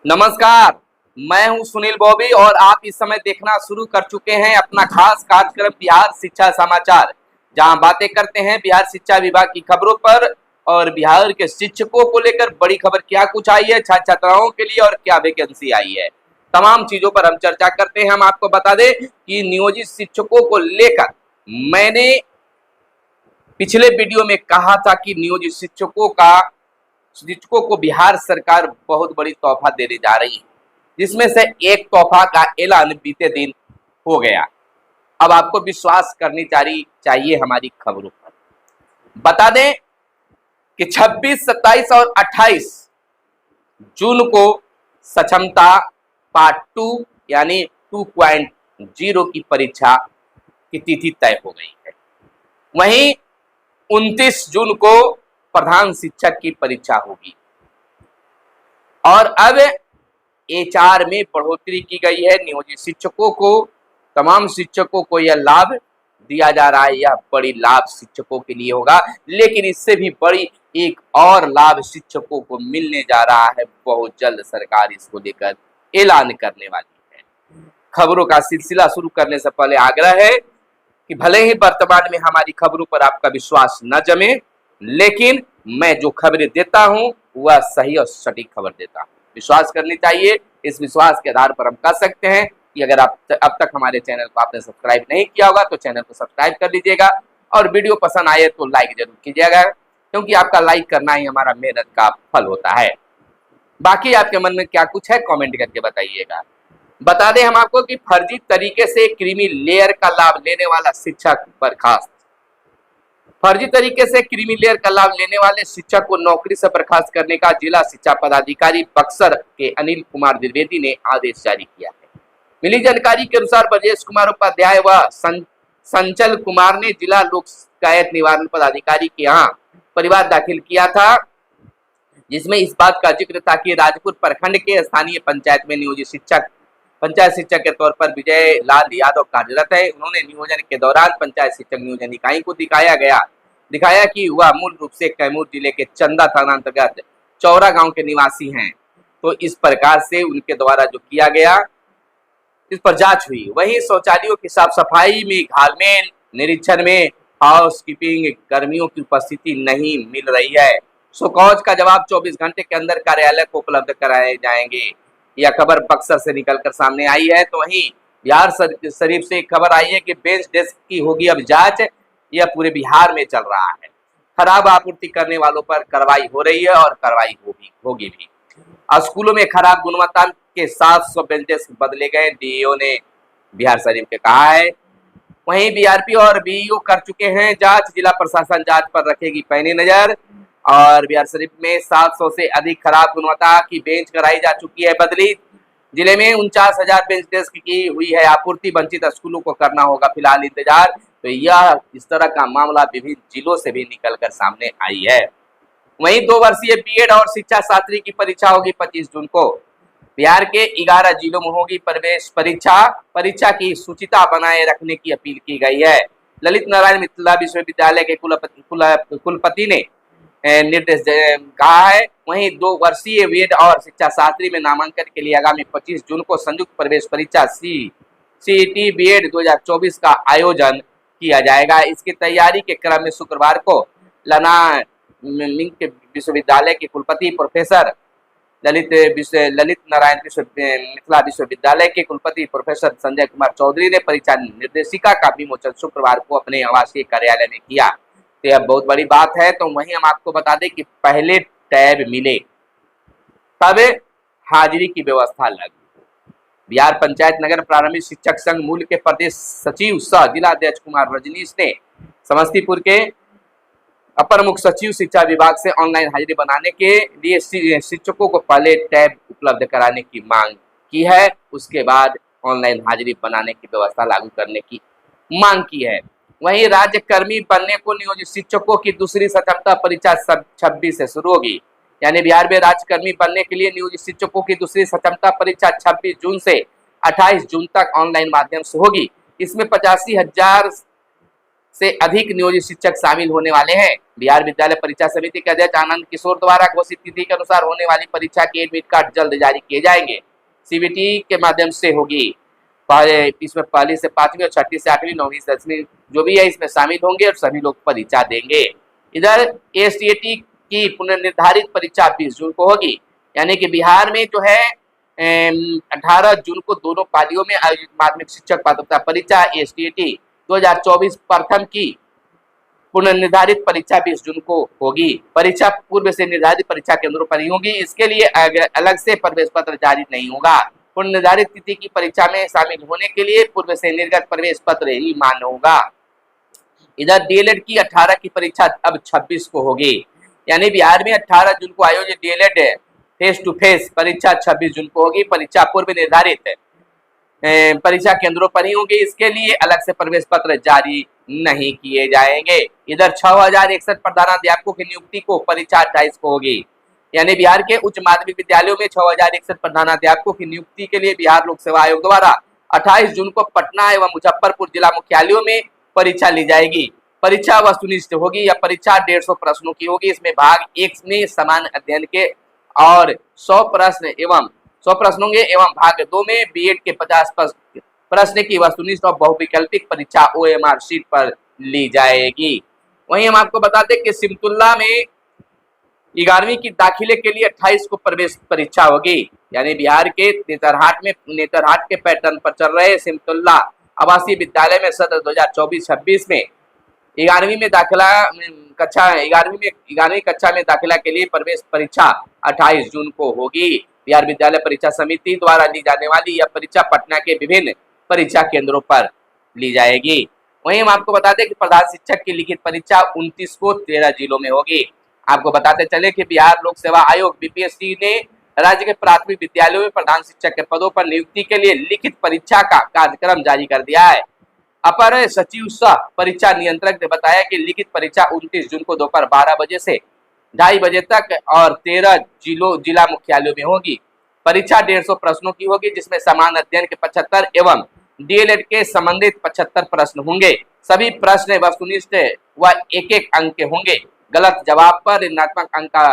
नमस्कार, मैं हूं सुनील बॉबी और आप इस समय देखना शुरू कर चुके हैं अपना खास कार्यक्रम बिहार शिक्षा समाचार, जहां बातें करते हैं बिहार शिक्षा विभाग की खबरों पर और बिहार के शिक्षकों को लेकर बड़ी खबर क्या कुछ आई है, छात्र छात्राओं के लिए और क्या वैकेंसी आई है, तमाम चीजों पर हम चर्चा करते हैं। हम आपको बता दें कि नियोजित शिक्षकों को लेकर मैंने पिछले वीडियो में कहा था कि नियोजित शिक्षकों को बिहार सरकार बहुत बड़ी तोहफा देने जा रही है, जिसमें से एक तोहफा का ऐलान बीते दिन हो गया। अब आपको विश्वास करनी चाहिए हमारी खबरों पर। बता दें कि 26, 27 और 28 जून को सक्षमता पार्ट 2 यानी 2.0 की परीक्षा की तिथि तय हो गई है। वहीं 29 जून को प्रधान शिक्षक की परीक्षा होगी और अब HR में बढ़ोतरी की गई है। नियोजित शिक्षकों को, तमाम शिक्षकों को यह लाभ दिया जा रहा है। यह बड़ी लाभ शिक्षकों के लिए होगा, लेकिन इससे भी बड़ी एक और लाभ शिक्षकों को मिलने जा रहा है। बहुत जल्द सरकार इसको लेकर ऐलान करने वाली है। खबरों का सिलसिला शुरू करने से पहले आग्रह है कि भले ही वर्तमान में हमारी खबरों पर आपका विश्वास न जमे, लेकिन मैं जो खबरें देता हूं वह सही और सटीक खबर देता हूं। विश्वास करनी चाहिए। इस विश्वास के आधार पर हम कह सकते हैं कि अगर आप अब तक हमारे चैनल को आपने सब्सक्राइब नहीं किया होगा तो चैनल को सब्सक्राइब कर लीजिएगा और वीडियो पसंद आए तो लाइक जरूर कीजिएगा, क्योंकि आपका लाइक करना ही हमारा मेहनत का फल होता है। बाकी आपके मन में क्या कुछ है कमेंट करके बताइएगा। बता दें हम आपको कि फर्जी तरीके से क्रीमी लेयर का लाभ लेने वाला शिक्षक बर्खास्त। फर्जी तरीके से क्रीमी लेयर का लाभ लेने वाले शिक्षक को नौकरी से बर्खास्त करने का जिला शिक्षा पदाधिकारी बक्सर के अनिल कुमार द्विवेदी ने आदेश जारी किया है। मिली जानकारी के अनुसार ब्रजेश कुमार उपाध्याय व संचल कुमार ने जिला लोक शिकायत निवारण पदाधिकारी के यहाँ परिवाद दाखिल किया था, जिसमें इस बात का जिक्र था कि राजपुर प्रखंड के स्थानीय पंचायत में नियोजित पंचायत शिक्षक के तौर पर विजय लाल यादव कार्यरत है। उन्होंने नियोजन के दौरान पंचायत शिक्षक नियोजन इकाई को दिखाया कि वह मूल रूप से कैमूर जिले के चंदा थाना अंतर्गत चौरा गांव के निवासी हैं। तो इस प्रकार से उनके द्वारा जो किया गया, इस पर जांच हुई। वहीं शौचालयों की साफ सफाई में घालमेल निरीक्षण में हाउस कीपिंग कर्मियों की उपस्थिति नहीं मिल रही है। सुकौज का जवाब 24 घंटे के अंदर कार्यालय को उपलब्ध कराए जाएंगे। यह खबर बक्सर से निकलकर सामने आई है। तो वहीं बिहार शरीफ से एक खबर आई है कि बेंच डेस्क की होगी अब जांच। यह पूरे बिहार में चल रहा है। खराब आपूर्ति करने वालों पर कार्रवाई हो रही है और कार्रवाई होगी भी। स्कूलों में खराब गुणवत्ता के 700 बेंच डेस्क बदले गए, DEO ने बिहार शरीफ के कहा है। वहीं BRP और BEO कर चुके हैं जांच। जिला प्रशासन जांच पर रखेगी पैनी नजर और बिहार शरीफ में 700 से अधिक खराब गुणवत्ता की बेंच कराई जा चुकी है बदली। जिले में 49,000 बेंच डेस्क की हुई है आपूर्ति। वंचित स्कूलों को करना होगा फिलहाल इंतजार। तो यह इस तरह का मामला विभिन्न जिलों से भी निकलकर सामने आई है। वहीं 2 वर्षीय B.Ed और शिक्षा शास्त्री की परीक्षा होगी 25 जून को। बिहार के 11 जिलों में होगी प्रवेश परीक्षा की सूचिता बनाए रखने की अपील की गई है। ललित नारायण मिथिला विश्वविद्यालय के कुलपति ने निर्देश कहा है। वहीं 2 वर्षीय B.Ed और शिक्षा शास्त्री में नामांकन के लिए आगामी 25 जून को संयुक्त प्रवेश परीक्षा CET B.Ed 2024 का आयोजन किया जाएगा। इसकी तैयारी के क्रम में शुक्रवार को लना मिंक विश्वविद्यालय के कुलपति प्रोफेसर ललित नारायण मिथिला विश्वविद्यालय के कुलपति प्रोफेसर संजय कुमार चौधरी ने परीक्षा निर्देशिका का विमोचन शुक्रवार को अपने आवासीय कार्यालय में किया। तो यह बहुत बड़ी बात है। तो वहीं हम आपको बता दें कि पहले टैब मिले तब हाजिरी की व्यवस्था लागू। बिहार पंचायत नगर प्रारंभिक शिक्षक संघ मूल के प्रदेश सचिव सह जिलाध्यक्ष कुमार रजनीश ने समस्तीपुर के अपर मुख्य सचिव शिक्षा विभाग से ऑनलाइन हाजिरी बनाने के लिए शिक्षकों को पहले टैब उपलब्ध कराने की मांग की है। उसके बाद ऑनलाइन हाजिरी बनाने की व्यवस्था लागू करने की मांग की है। वहीं राज्य कर्मी बनने को नियोजित शिक्षकों की दूसरी सक्षमता परीक्षा 26 से शुरू होगी। यानी बिहार में राज्यकर्मी बनने के लिए नियोजित शिक्षकों की दूसरी सक्षमता परीक्षा 26 जून से 28 जून तक ऑनलाइन माध्यम से होगी। इसमें 85,000 से अधिक नियोजित शिक्षक शामिल होने वाले हैं। बिहार विद्यालय परीक्षा समिति के अध्यक्ष आनंद किशोर द्वारा घोषित तिथि के अनुसार होने वाली परीक्षा के एडमिट कार्ड जल्द जारी किए जाएंगे। सीबीटी के माध्यम से होगी। इसमें पहली से 5वीं और 6ठी से 8वीं 9वीं से 10वीं जो भी है इसमें शामिल होंगे और सभी लोग परीक्षा देंगे। इधर एसटीईटी की पुनर्निर्धारित परीक्षा 20 जून को होगी। यानी कि बिहार में जो है 18 जून को दोनों पालियों में आयोजित माध्यमिक शिक्षक पात्रता परीक्षा एसटीईटी 2024 प्रथम की पुनर्निर्धारित परीक्षा 20 जून को होगी। परीक्षा पूर्व से निर्धारित परीक्षा केंद्रों पर ही होगी। इसके लिए अलग से प्रवेश पत्र जारी नहीं होगा। पुनर्निर्धारित तिथि की परीक्षा में शामिल होने के लिए पूर्व से निर्गत प्रवेश पत्र ही मान्य होगा। इधर डीएलएड की 18 की परीक्षा अब 26 को होगी। यानी बिहार में 18 जून को आयोजित डीएलएड फेस टू फेस परीक्षा 26 जून को होगी। परीक्षा पूर्व निर्धारित परीक्षा केंद्रों पर ही होंगे। इसके लिए अलग से प्रवेश पत्र जारी नहीं किए जाएंगे। इधर 6061 प्रधानाध्यापकों की नियुक्ति को परीक्षा 28 को होगी। यानी बिहार के उच्च माध्यमिक विद्यालयों में 6061 प्रधानाध्यापकों की नियुक्ति के लिए बिहार लोक सेवा आयोग द्वारा 28 जून को पटना एवं मुजफ्फरपुर जिला मुख्यालयों में परीक्षा ली जाएगी। परीक्षा वस्तुनिष्ठ होगी। यह परीक्षा 150 प्रश्नों की होगी। इसमें भाग 1 में समान अध्ययन के और 100 प्रश्न होंगे एवं भाग 2 में बीएड के 50 प्रश्न की वस्तुनिष्ठ और बहुविकल्पिक परीक्षा ओएमआर शीट पर ली जाएगी। वहीं हम आपको बता दें कि सिमतुल्ला में 11वीं की दाखिले के लिए 28 को प्रवेश परीक्षा होगी। यानी बिहार के नेतरहाट के पैटर्न पर चल रहे सिमतुल्ला आवासीय विद्यालय में सत्र 2024-26 में 11वीं में दाखिला कक्षा 11वीं कक्षा में दाखिला के लिए प्रवेश परीक्षा 28 जून को होगी। बिहार विद्यालय परीक्षा समिति द्वारा ली जाने वाली यह परीक्षा पटना के विभिन्न परीक्षा केंद्रों पर ली जाएगी। वहीं हम आपको बता दें कि प्रधान शिक्षक की लिखित परीक्षा 29 को 13 जिलों में होगी। आपको बताते चले कि बिहार लोक सेवा आयोग बीपीएससी ने राज्य के प्राथमिक विद्यालयों में प्रधान शिक्षक के पदों पर नियुक्ति के लिए लिखित परीक्षा का कार्यक्रम जारी कर दिया है। अपर सचिव सह परीक्षा नियंत्रक ने बताया कि लिखित परीक्षा 29 जून को दोपहर 12 बजे से 2:30 बजे तक और 13 जिला मुख्यालयों में होगी। परीक्षा 150 प्रश्नों की होगी, जिसमें समान अध्ययन के 75 एवं डीएलएड के संबंधित 75 प्रश्न होंगे। सभी प्रश्न वस्तुनिष्ठ व एक अंक के होंगे। गलत जवाब पर ऋणात्मक अंक का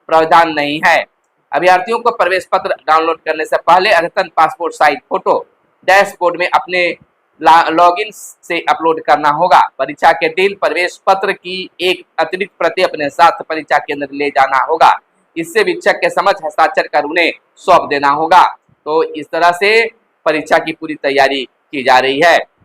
प्रावधान नहीं है। अभ्यर्थियों को प्रवेश पत्र डाउनलोड करने से पहले अद्यतन पासपोर्ट साइज फोटो डैशबोर्ड में अपने लॉगिन से अपलोड करना होगा। परीक्षा के दिन प्रवेश पत्र की एक अतिरिक्त प्रति अपने साथ परीक्षा केंद्र ले जाना होगा। इससे शिक्षक के समक्ष हस्ताक्षर कर उन्हें सौंप देना होगा। तो इस तरह से परीक्षा की पूरी तैयारी की जा रही है।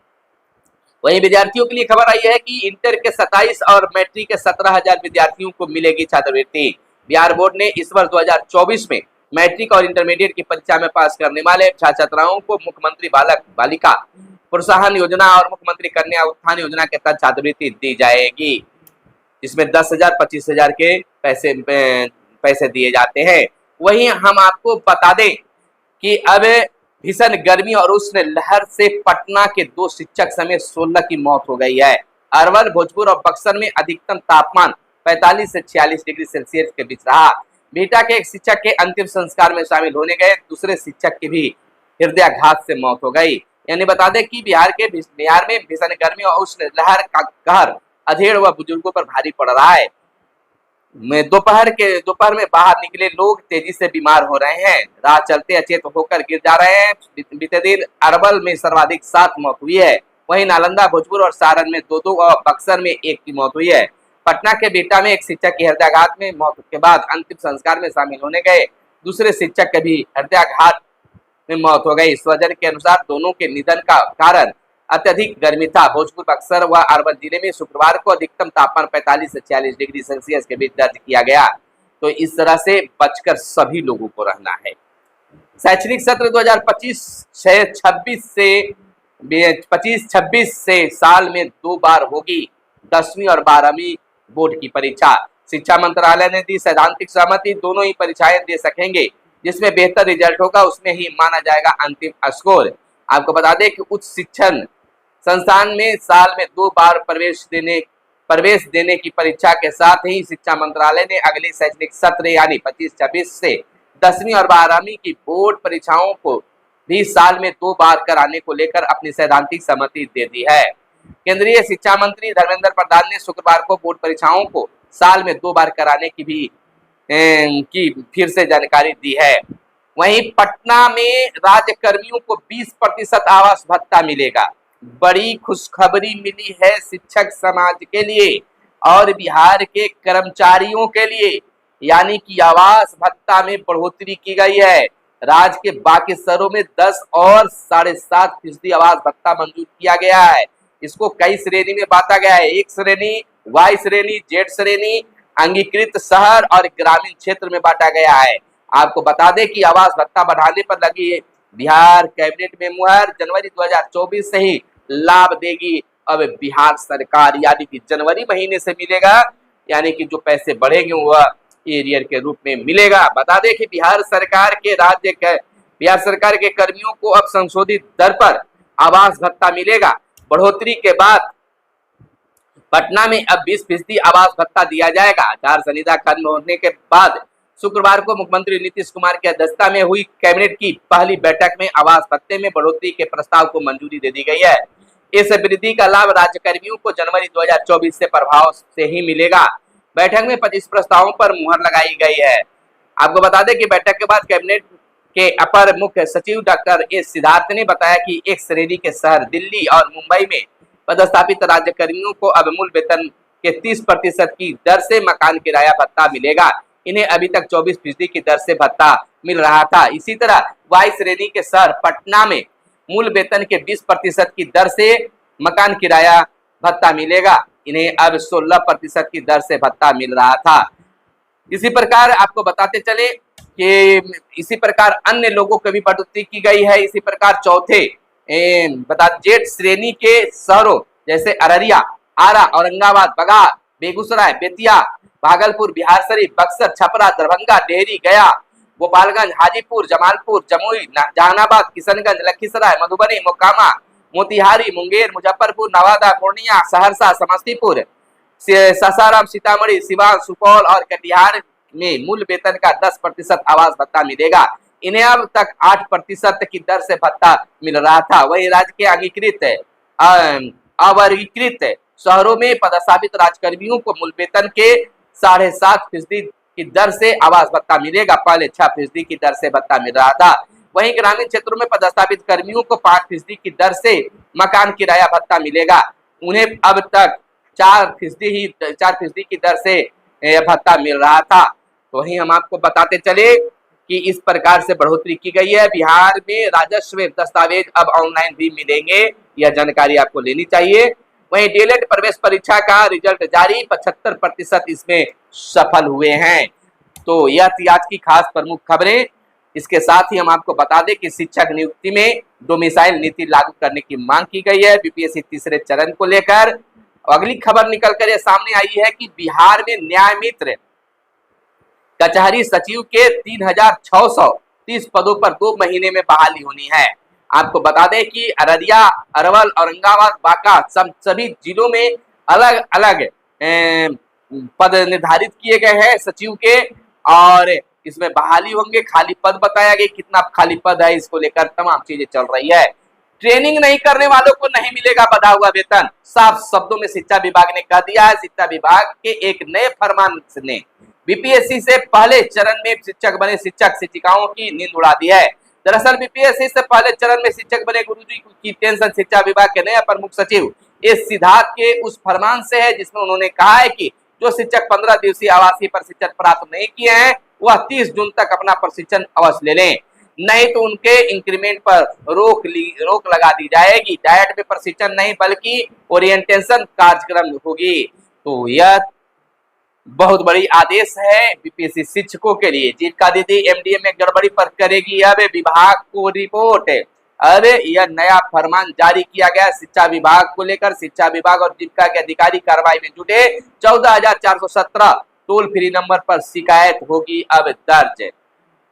वहीं विद्यार्थियों के लिए खबर आई है कि इंटर के 27 और मैट्रिक के 17,000 विद्यार्थियों को मिलेगी छात्रवृत्ति। बिहार बोर्ड ने इस वर्ष 2024 में मैट्रिक और इंटरमीडिएट की परीक्षा में पास करने वाले छात्र छात्राओं को मुख्यमंत्री बालक बालिका प्रोत्साहन योजना और मुख्यमंत्री कन्या उत्थान योजना के तहत छात्रवृत्ति दी जाएगी। इसमें 10,000 25,000 के पैसे दिए जाते हैं। वहीं हम आपको बता दें कि अब भीषण गर्मी और उष्ण लहर से पटना के 2 शिक्षक समेत 16 की मौत हो गई है। अरवल, भोजपुर और बक्सर में अधिकतम तापमान 45 से 46 डिग्री सेल्सियस के बीच रहा। बिहटा के एक शिक्षक के अंतिम संस्कार में शामिल होने गए दूसरे शिक्षक की भी हृदयाघात से मौत हो गई। यानी बता दें कि बिहार में भीषण गर्मी और उष्ण लहर का कहर अधेड़ व बुजुर्गों पर भारी पड़ रहा है। दोपहर में बाहर निकले लोग तेजी से बीमार हो रहे हैं। राह चलते अचेत होकर गिर जा रहे हैं। बीते दिन अरवल में सर्वाधिक 7 मौत हुई है। वहीं नालंदा, भोजपुर और सारण में 2-2 और बक्सर में 1 की मौत हुई है। पटना के बिहटा में एक शिक्षक की हृदयाघात में मौत के बाद अंतिम संस्कार में शामिल होने गए दूसरे शिक्षक के भी हृदयाघात में मौत हो गई। स्वजन के अनुसार दोनों के निधन का कारण अत्यधिक गर्मी था। भोजपुर, बक्सर व अरवल जिले में शुक्रवार को अधिकतम तापमान 45 से 46 डिग्री सेल्सियस के बीच दर्ज किया गया। तो इस तरह से बचकर सभी लोगों को रहना है। शैक्षणिक सत्र 2025-26 से साल में 2 बार होगी 10वीं और 12वीं बोर्ड की परीक्षा। शिक्षा मंत्रालय ने दी सैद्धांतिक सहमति। दोनों ही परीक्षाएं दे सकेंगे। जिसमें बेहतर रिजल्ट होगा उसमें ही माना जाएगा अंतिम स्कोर। आपको बता दें कि उच्च शिक्षण संस्थान में साल में 2 बार प्रवेश देने की परीक्षा के साथ ही शिक्षा मंत्रालय ने अगले शैक्षणिक सत्र यानी 25-26 से 10वीं और 12वीं की बोर्ड परीक्षाओं को भी साल में 2 बार कराने को लेकर अपनी सैद्धांतिक सहमति दे दी है। केंद्रीय शिक्षा मंत्री धर्मेंद्र प्रधान ने शुक्रवार को बोर्ड परीक्षाओं को साल में 2 बार कराने की फिर से जानकारी दी है। वहीं पटना में राज्य कर्मियों को 20% आवास भत्ता मिलेगा। बड़ी खुशखबरी मिली है शिक्षक समाज के लिए और बिहार के कर्मचारियों के लिए, यानी कि आवास भत्ता में बढ़ोतरी की गई है। राज्य के बाकी शहरों में 10 और 7.5% आवास भत्ता मंजूर किया गया है। इसको कई श्रेणी में बांटा गया है, एक श्रेणी, वाई श्रेणी, जेड श्रेणी, अंगीकृत शहर और ग्रामीण क्षेत्र में बांटा गया है। आपको बता दें कि आवास भत्ता बढ़ाने पर लगी बिहार कैबिनेट में मुहर, जनवरी 2024 से ही लाभ देगी अब बिहार सरकार, यानी कि जनवरी महीने से मिलेगा, यानी कि जो पैसे बढ़ेंगे वह एरियर के रूप में मिलेगा। बता दें कि बिहार सरकार के कर्मियों को अब संशोधित दर पर आवास भत्ता मिलेगा। बढ़ोतरी के बाद पटना में अब 20% आवास भत्ता दिया जाएगा। आचार संहिता खत्म होने के बाद शुक्रवार को मुख्यमंत्री नीतीश कुमार की अध्यक्षता में हुई कैबिनेट की पहली बैठक में आवास भत्ते में बढ़ोतरी के प्रस्ताव को मंजूरी दे दी गई है। इस वृद्धि का लाभ राज्य कर्मियों को जनवरी 2024 से प्रभाव से ही मिलेगा। बैठक में 25 प्रस्तावों पर मुहर लगाई गई है। आपको बता दें कि बैठक के बाद कैबिनेट के अपर मुख्य सचिव डॉक्टर ए सिद्धार्थ ने बताया कि एक श्रेणी के शहर दिल्ली और मुंबई में पदस्थापित राज्य कर्मियों को अब मूल वेतन के 30% की दर से मकान किराया भत्ता मिलेगा। इन्हें अभी तक 24% की दर से भत्ता मिल रहा था। इसी तरह वाई श्रेणी के शहर पटना में मूल वेतन के 20% की दर से मकान किराया भत्ता मिलेगा। इन्हें अब 16% की दर से भत्ता मिल रहा था। इसी प्रकार आपको बताते चले कि इसी प्रकार अन्य लोगों को भी बढ़ोतरी की गई है। इसी प्रकार चौथे जेड श्रेणी के शहरों जैसे अररिया, आरा, औरंगाबाद, बगहा, बेगूसराय, बेतिया, भागलपुर, बिहारशरीफ, बक्सर, छपरा, दरभंगा, डेहरी, गया, गोपालगंज, हाजीपुर, जमालपुर, जमुई, जहानाबाद, किशनगंज, लखीसराय, मधुबनी, मोकामा, मोतिहारी, मुंगेर, मुजफ्फरपुर, नवादा, पूर्णिया, सहरसा, समस्तीपुर, सासाराम, सीतामढ़ी, सिवान, सुपौल और कटिहार में मूल वेतन का 10% आवास भत्ता मिलेगा। इन्हें अब तक 8% की दर से भत्ता मिल रहा था। वही राज्य के अंगीकृत अवर्गीकृत शहरों में पदस्थापित राज्यकर्मियों को मूल वेतन के 7.5% की दर से आवास भत्ता मिलेगा। पहले 6% की दर से भत्ता मिल रहा था। वहीं ग्रामीण क्षेत्रों में पदस्थापित कर्मियों को 5% की दर से मकान किराया भत्ता मिलेगा। उन्हें अब तक 4% की दर से भत्ता मिल रहा था। तो वहीं हम आपको बताते चले कि इस प्रकार से बढ़ोतरी की गई है। बिहार में राजस्व दस्तावेज अब ऑनलाइन भी मिलेंगे, यह जानकारी आपको लेनी चाहिए। वहीं डीएलएड प्रवेश परीक्षा का रिजल्ट जारी, 75% इसमें सफल हुए हैं। तो यह थी आज की खास प्रमुख खबरें। इसके साथ ही हम आपको बता दें कि शिक्षक नियुक्ति में डोमिसाइल नीति लागू करने की मांग की गई है बीपीएससी तीसरे चरण को लेकर। अगली खबर निकल कर सामने आई है कि बिहार में न्याय मित्र कचहरी सचिव के 3630 पदों पर 2 महीने में बहाली होनी है। आपको बता दें कि अररिया, अरवल, औरंगाबाद, बांका सभी जिलों में अलग अलग पद निर्धारित किए गए हैं सचिव के, और इसमें बहाली होंगे। खाली पद बताया गया, कितना खाली पद है इसको लेकर तमाम चीजें चल रही है। ट्रेनिंग नहीं करने वालों को नहीं मिलेगा बढ़ा हुआ वेतन, साफ शब्दों में शिक्षा विभाग ने कह दिया है। शिक्षा विभाग के एक नए फरमान ने बीपीएससी से पहले चरण में शिक्षक बने शिक्षक शिक्षिकाओं की नींद उड़ा दी है। दरअसल बीपीएससी से पहले चरण में शिक्षक बने गुरुजी की टेंशन शिक्षा विभाग के नए प्रमुख सचिव एस सिद्धार्थ के उस फरमान से है, जिसमें उन्होंने कहा है कि जो शिक्षक 15 दिवसीय आवासीय प्रशिक्षण प्राप्त नहीं किए हैं वह 30 जून तक अपना प्रशिक्षण अवश्य ले लें, नहीं तो उनके इंक्रीमेंट पर रोक लगा दी जाएगी। डायट में प्रशिक्षण नहीं बल्कि ओरिएंटेशन कार्यक्रम होगी। तो यह बहुत बड़ी आदेश है बीपीएससी शिक्षकों के लिए। जीविका दीदी एमडीए में गड़बड़ी पर करेगी अब विभाग को रिपोर्ट। अब यह नया फरमान जारी किया गया शिक्षा विभाग को लेकर। शिक्षा विभाग और जीविका के अधिकारी कार्रवाई में जुटे। 14,417 टोल फ्री नंबर पर शिकायत होगी अब दर्ज।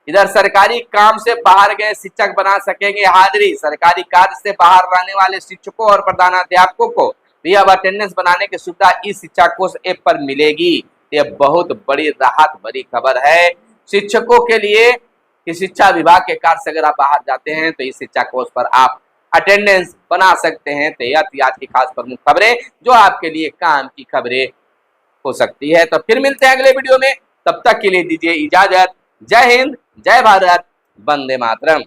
इधर सरकारी काम से बाहर गए शिक्षक बना सकेंगे हाजिरी। सरकारी कार्य से बाहर रहने वाले शिक्षकों और प्रधानाध्यापकों को भी अब अटेंडेंस बनाने की सुविधा इस शिक्षा कोष ऐप पर मिलेगी। यह बहुत बड़ी राहत भरी खबर है शिक्षकों के लिए कि शिक्षा विभाग के कार्य से अगर आप बाहर जाते हैं तो इस शिक्षा कोष पर आप अटेंडेंस बना सकते हैं। तो यह थी आज की खास प्रमुख खबरें जो आपके लिए काम की खबरें हो सकती है। तो फिर मिलते हैं अगले वीडियो में, तब तक के लिए दीजिए इजाजत। जय हिंद, जय भारत, वंदे मातरम।